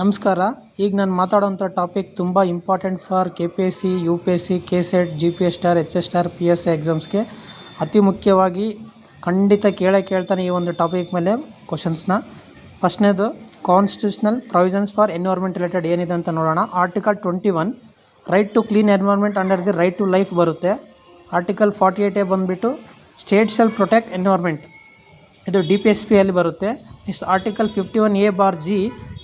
ನಮಸ್ಕಾರ. ಈಗ ನಾನು ಮಾತಾಡೋಂಥ ಟಾಪಿಕ್ ತುಂಬ important for KPSC, UPSC, KSET, GPS star, HS star, PSI ಎಕ್ಸಾಮ್ಸ್ಗೆ ಅತಿ ಮುಖ್ಯವಾಗಿ ಖಂಡಿತ ಕೇಳ್ತಾನೆ ಈ ಒಂದು ಟಾಪಿಕ್ ಮೇಲೆ ಕ್ವಶನ್ಸ್ನ. ಫಸ್ಟ್ನೇದು constitutional provisions for environment related ಏನಿದೆ ಅಂತ ನೋಡೋಣ. Article 21 right to clean environment under the right to life ಬರುತ್ತೆ. ಆರ್ಟಿಕಲ್ 48 ಬಂದುಬಿಟ್ಟು ಸ್ಟೇಟ್ ಶೆಲ್ ಪ್ರೊಟೆಕ್ಟ್ ಎನ್ವೈರ್ಮೆಂಟ್, ಇದು DPSP ಅಲ್ಲಿ ಬರುತ್ತೆ. ನೆಕ್ಸ್ಟ್ ಆರ್ಟಿಕಲ್ 51A(g)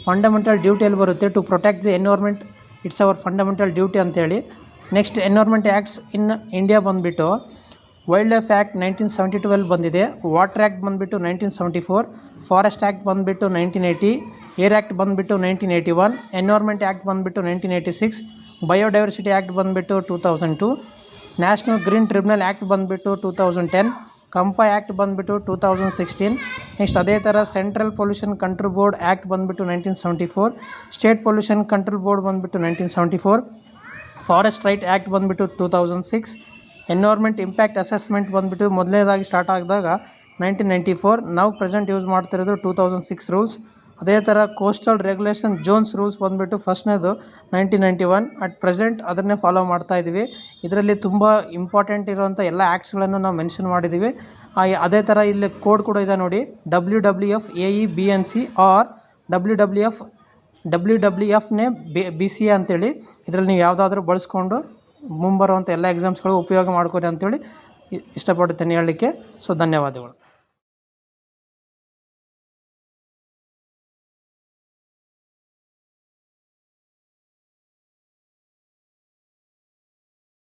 ಫಂಡಮೆಂಟಲ್ ಡ್ಯೂಟಿಯಲ್ಲಿ ಬರುತ್ತೆ, to protect the environment, it's our fundamental duty ಅಂತೇಳಿ. Next environment acts in India ಬಂದುಬಿಟ್ಟು wildlife act 1972 ಬಂದಿದೆ, ವಾಟರ್ ಆ್ಯಕ್ಟ್ ಬಂದುಬಿಟ್ಟು 1974, ಫಾರೆಸ್ಟ್ ಆ್ಯಕ್ಟ್ ಬಂದುಬಿಟ್ಟು 1980, ಏರ್ ಆ್ಯಕ್ಟ್ ಬಂದುಬಿಟ್ಟು 1981, ಎನ್ವೈರ್ಮೆಂಟ್ ಆ್ಯಕ್ಟ್ ಬಂದುಬಿಟ್ಟು 1986, ಬಯೋಡೈವರ್ಸಿಟಿ ಆ್ಯಕ್ಟ್ ಬಂದುಬಿಟ್ಟು 2002, ನ್ಯಾಷನಲ್ ಗ್ರೀನ್ ಟ್ರಿಬ್ಯುನಲ್ ಆ್ಯಕ್ಟ್ ಬಂದುಬಿಟ್ಟು 2010, ಕಂಪಾ ಆ್ಯಕ್ಟ್ ಬಂದುಬಿಟ್ಟು 2016. ನೆಕ್ಸ್ಟ್ ಅದೇ ಥರ central pollution control board act ಬಂದುಬಿಟ್ಟು 1974, ಸ್ಟೇಟ್ ಪೊಲ್ಯೂಷನ್ ಕಂಟ್ರೋಲ್ ಬೋರ್ಡ್ ಬಂದುಬಿಟ್ಟು 1974, ಫಾರೆಸ್ಟ್ ರೈಟ್ ಆ್ಯಕ್ಟ್ ಬಂದುಬಿಟ್ಟು 2006, ಎನ್ವೈರ್ಮೆಂಟ್ ಇಂಪ್ಯಾಕ್ಟ್ ಅಸೆಸ್ಮೆಂಟ್ ಬಂದುಬಿಟ್ಟು ಮೊದಲನೇದಾಗಿ ಸ್ಟಾರ್ಟ್ ಆಗಿದಾಗ 1994, ನಾವು ಪ್ರೆಸೆಂಟ್ ಯೂಸ್ ಮಾಡ್ತಿರೋದು 2006 ರೂಲ್ಸ್. ಅದೇ ಥರ ಕೋಸ್ಟಲ್ ರೆಗ್ಯುಲೇಷನ್ ಝೋನ್ಸ್ ರೂಲ್ಸ್ ಬಂದುಬಿಟ್ಟು ಫಸ್ಟ್ನೇದು 1991, ಅಟ್ ಪ್ರೆಸೆಂಟ್ ಅದನ್ನೇ ಫಾಲೋ ಮಾಡ್ತಾ ಇದ್ದೀವಿ. ಇದರಲ್ಲಿ ತುಂಬ ಇಂಪಾರ್ಟೆಂಟ್ ಇರೋಂಥ ಎಲ್ಲ ಆ್ಯಕ್ಟ್ಸ್ಗಳನ್ನು ನಾವು ಮೆನ್ಷನ್ ಮಾಡಿದ್ದೀವಿ. ಅದೇ ಥರ ಇಲ್ಲಿ ಕೋಡ್ ಕೂಡ ಇದೆ ನೋಡಿ, WWF AEBNC ಆರ್ WWFನೇ BCA ಅಂತೇಳಿ. ಇದರಲ್ಲಿ ನೀವು ಯಾವುದಾದ್ರೂ ಬಳಸ್ಕೊಂಡು ಮುಂಬರುವಂಥ ಎಲ್ಲ ಎಕ್ಸಾಮ್ಸ್ಗಳು ಉಪಯೋಗ ಮಾಡ್ಕೊರಿ ಅಂತೇಳಿ ಇಷ್ಟಪಡ್ತೇನೆ ಹೇಳಲಿಕ್ಕೆ. ಸೊ ಧನ್ಯವಾದಗಳು.